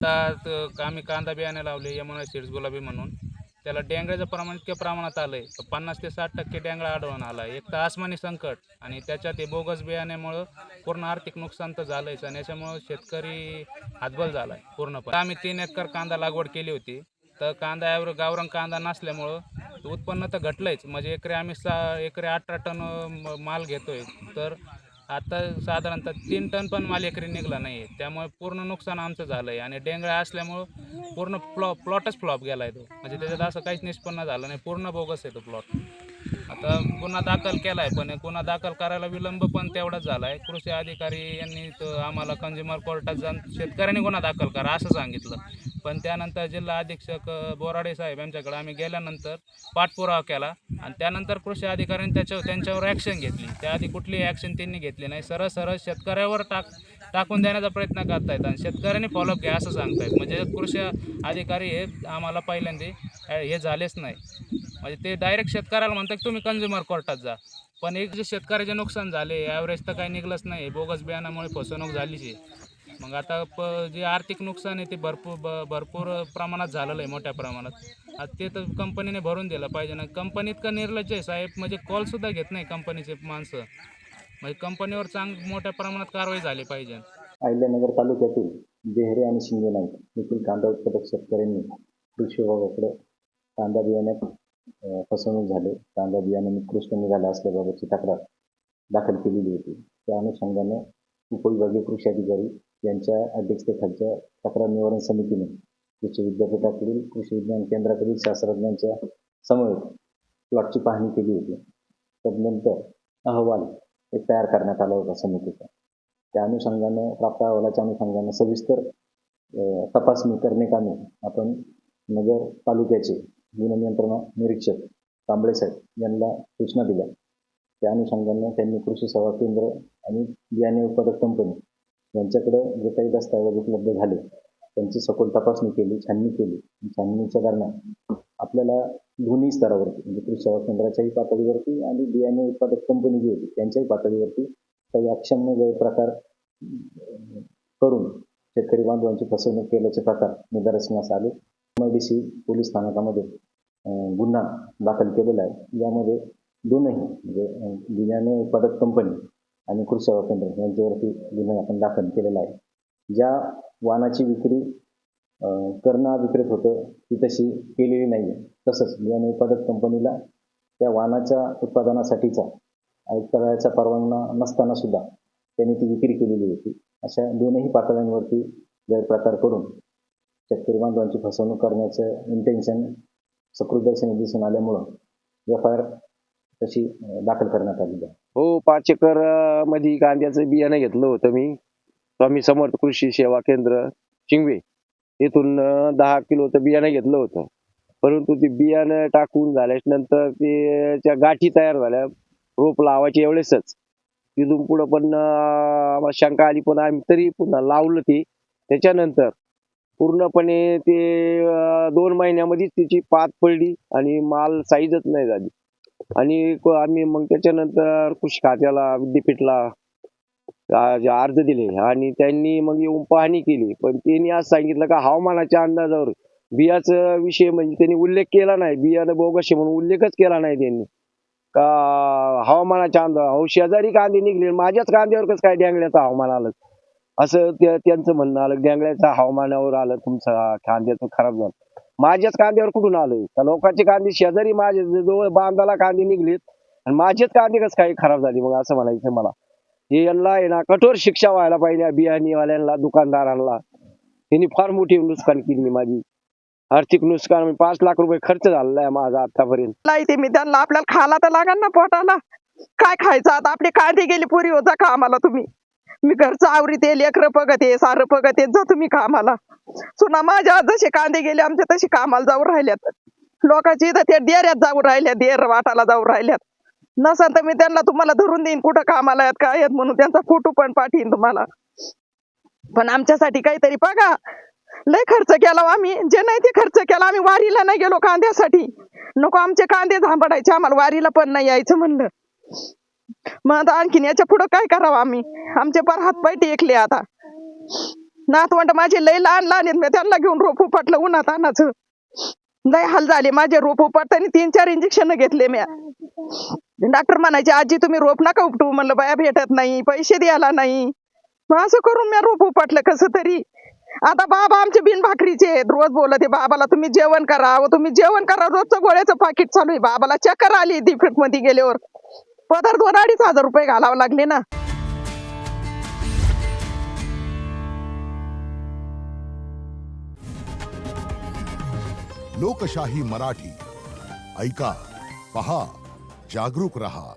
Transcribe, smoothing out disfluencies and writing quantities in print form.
आम्ही कांदा बियाणे लावले यमुना सीड्स गुलाबी म्हणून. त्याला डेंगळ्याचं प्रमाण इतक्या प्रमाणात आलंय 50 ते 60% डेंगळा आढळून आला. एक तर आसमानी संकट आणि त्याच्यात हे बोगस बियाण्यामुळं पूर्ण आर्थिक नुकसान तर झालंच आणि याच्यामुळं शेतकरी हतबल झाला आहे पूर्णपणे. आम्ही 3 एकर कांदा लागवड केली होती. तर कांदा गावरान कांदा नसल्यामुळं उत्पन्न तर घटलंच. म्हणजे एकरी आम्ही एकरी 18 टन माल घेतोय. तर आता साधारणतः 3 टन पण माल एकरी निघाला नाही आहे. त्यामुळे पूर्ण नुकसान आमचं झालं आहे आणि डेंगळा असल्यामुळं पूर्ण प्लॉटच फ्लॉप गेला आहे तो. म्हणजे त्याच्यात असं काहीच निष्पन्न झालं नाही. पूर्ण बोगस आहे तो प्लॉट. आता गुन्हा दाखल केला आहे, पण गुन्हा दाखल करायला विलंब पण तेवढाच झाला आहे. कृषी अधिकारी यांनी आम्हाला कंझ्युमर कोर्टात जाऊन शेतकऱ्यांनी गुन्हा दाखल करा असं सांगितलं. पण त्यानंतर जिल्हा अधीक्षक बोराडे साहेब यांच्याकडे आम्ही गेल्यानंतर पाठपुरावा केला आणि त्यानंतर कृषी अधिकाऱ्यांनी त्यांच्यावर ॲक्शन घेतली. त्याआधी कुठलीही ॲक्शन त्यांनी घेतली नाही. सरळ शेतकऱ्यावर टाकून देण्याचा प्रयत्न करतायत आणि शेतकऱ्यांनी फॉलोअप घ्या असं सांगतायत. म्हणजे कृषी अधिकारी हे आम्हाला पहिल्यांदा हे झालेच नाही. म्हणजे ते डायरेक्ट शेतकऱ्याला म्हणतात की तुम्ही कंझ्युमर कोर्टात जा. पण एक जे शेतकऱ्याचे नुकसान झाले ॲव्हरेज तर काही निघलंच नाही. बोगस बियाणामुळे फसवणूक झालीच आहे. मग आता जे आर्थिक नुकसान आहे ते भरपूर प्रमाणात झालेलं आहे, मोठ्या प्रमाणात. आता ते तर कंपनीने भरून दिलं पाहिजे ना. कंपनी इतकं निर्लज्ज आहे साहेब, म्हणजे कॉलसुद्धा घेत नाही कंपनीचे माणसं. म्हणजे कंपनीवर मोठ्या प्रमाणात कारवाई झाली पाहिजे. अहिल्यानगर तालुक्यातील देहरे आणि शिंगेनाईक येथील कांदा उत्पादक शेतकऱ्यांनी कृषी विभागाकडे कांदा बियाण्यात फसवणूक झाली, कांदा बियाणे निकृष्ट निघाले असल्याबाबतची तक्रार दाखल केलेली होती. त्या अनुषंगाने उपविभागीय कृषी अधिकारी यांच्या अध्यक्षतेखालच्या तक्रार निवारण समितीने कृषी विद्यापीठातील कृषी विज्ञान केंद्रातील शास्त्रज्ञांच्या समवेत प्लॉटची पाहणी केली होती. तदनंतर अहवाल एक तयार करण्यात आला होता समितीचा. त्या अनुषंगाने प्राप्त अहवालाच्या अनुषंगाने सविस्तर तपासणी करण्याकामी आपण नगर तालुक्याचे गुणनियंत्रण निरीक्षक कांबळे साहेब यांना सूचना दिल्या. त्या अनुषंगाने त्यांनी कृषी सेवा केंद्र आणि बियाणे उत्पादक कंपनी यांच्याकडे जे काही दस्तऐवज उपलब्ध झाले त्यांची सखोल तपासणी केली, छाननी केली. छाननीच्या दरम्यान आपल्याला दोन्ही स्तरावरती म्हणजे कृषी सेवा केंद्राच्याही पातळीवरती आणि बियाणे उत्पादक कंपनी जी होती त्यांच्याही पातळीवरती काही अक्षम्य गैरप्रकार करून शेतकरी बांधवांची फसवणूक केल्याचे प्रकार निदर्शनास आले. MIDC पोलीस स्थानकामध्ये गुन्हा दाखल केलेला आहे. यामध्ये दोनही म्हणजे बियाणे उत्पादक कंपनी आणि कृषी सेवा केंद्र यांच्यावरती गुन्हा आपण दाखल केलेला आहे. ज्या वाहनाची विक्री करणं अभिप्रेत होतं ती तशी केलेली नाही आहे. तसंच बियाणे उत्पादक कंपनीला त्या वाहनाच्या उत्पादनासाठीचा आयुक्तालयाचा परवाना नसताना सुद्धा त्यांनी ती विक्री केलेली होती. अशा दोनही पातळ्यांवरती गैरप्रकार करून शेतकरी बांधवांची फसवणूक करण्याचं इंटेन्शन सकृतदर्शनी दिसून आल्यामुळं FIR तशी दाखल करण्यात आलेली आहे. हो, 5 एकर मध्ये कांद्याचं बियाणं घेतलं होतं मी स्वामी समर्थ कृषी सेवा केंद्र चिंगवे येथून 10 किलोचं बियाणं घेतलं होतं. परंतु ते बियाणं टाकून झाल्यानंतर त्याच्या गाठी तयार झाल्या रोप लावायच्या एवढेच. तिथून पुढं पण आम्हाला शंका आली, पण आम्ही तरी पुन्हा लावलं ते. त्याच्यानंतर पूर्णपणे ते 2 महिन्यामध्येच त्याची पात पडली आणि माल साईजच नाही झाली. आणि आम्ही मग त्याच्यानंतर कृषी खात्याला विद्यापीठला अर्ज दिले आणि त्यांनी मग येऊन पाहणी केली. पण त्यांनी आज सांगितलं का हवामानाच्या अंदाजावर बियाचा विषय म्हणजे त्यांनी उल्लेख केला नाही. बियाणं बोगस म्हणून उल्लेखच केला नाही त्यांनी का हवामानाच्या अंदाज शेजारी कांदे निघले, माझ्याच कांद्यावर कसं काय डेंगळ्याचं हवामान आलं असं त्यांचं म्हणणं आलं. डेंगळ्याच्या हवामानावर आलं तुमचं कांद्याचं खराब झालं. माझ्याच कांद्यावर कुठून आलं? तर लोकांचे कांदे शेजारी माझे जवळ बांधाला कांदे निघलेत आणि माझेच कांदे कसं काही खराब झाले. मग असं म्हणायचं मला हे यांना आहे ना कठोर शिक्षा व्हायला पाहिजे. बियाणीवाल्यांना दुकानदारांना त्यांनी फार मोठी नुकसान केली. माझी आर्थिक नुकसान 5 लाख रुपये खर्च झालेला आहे माझा आतापर्यंत. ते मी त्यांना आपल्याला खायला तर लागेल ना पोटाला. काय खायचं आता? आपले कांदे गेले पुरी होता का आम्हाला तुम्ही? मी घरचं आवरीते, लेकरं बघते, सारं बघते, जा तुम्ही कामाला. सुना माझ्या जसे कांदे गेले आमच्या तसे कामाला जाऊ राहिल्यात. लोकांची इथं ते डेऱ्यात जाऊ राहिल्या, देर वाटाला जाऊ राहिल्यात. नसेल तर मी त्यांना तुम्हाला धरून देईन कुठं कामाला आहेत काय आहेत म्हणून त्यांचा फोटो पण पाठवीन तुम्हाला. पण आमच्यासाठी काहीतरी बघा. लय खर्च केला आम्ही, जे नाही ते खर्च केला आम्ही. वारीला नाही गेलो कांद्यासाठी. नको आमचे कांदे झांबडायचे, आम्हाला वारीला पण नाही यायचं म्हणलं. मग आता आणखीन याच्या पुढं काय करावं आम्ही? आमचे पार हातपाय टेकले आता. नातवंड माझे लय लहान लहान आहेत, मी त्यांना घेऊन रोप उपटलं उन्हात आणायचं. लय हाल झाले माझे. रोप उपटताना 3-4 इंजेक्शन घेतले मी. डॉक्टर म्हणायचे आजी तुम्ही रोप नका उपटू. म्हणलं बाया भेटत नाही, पैसे द्यायला नाही. मग असं करून मी रोप उपटलं कसं तरी. आता बाबा आमचे बिन भाकरीचे आहेत. रोज बोलत आहे बाबाला तुम्ही जेवण करा, तुम्ही जेवण करा. रोजचं गोळ्याचं पाकिट चालू आहे. बाबाला चक्कर आली डिफेक्ट मध्ये गेल्यावर. पदर 2-2.5 हजार रुपये घालावं लागले ना. लोकशाही मराठी ऐका, पहा, जागरूक रहा.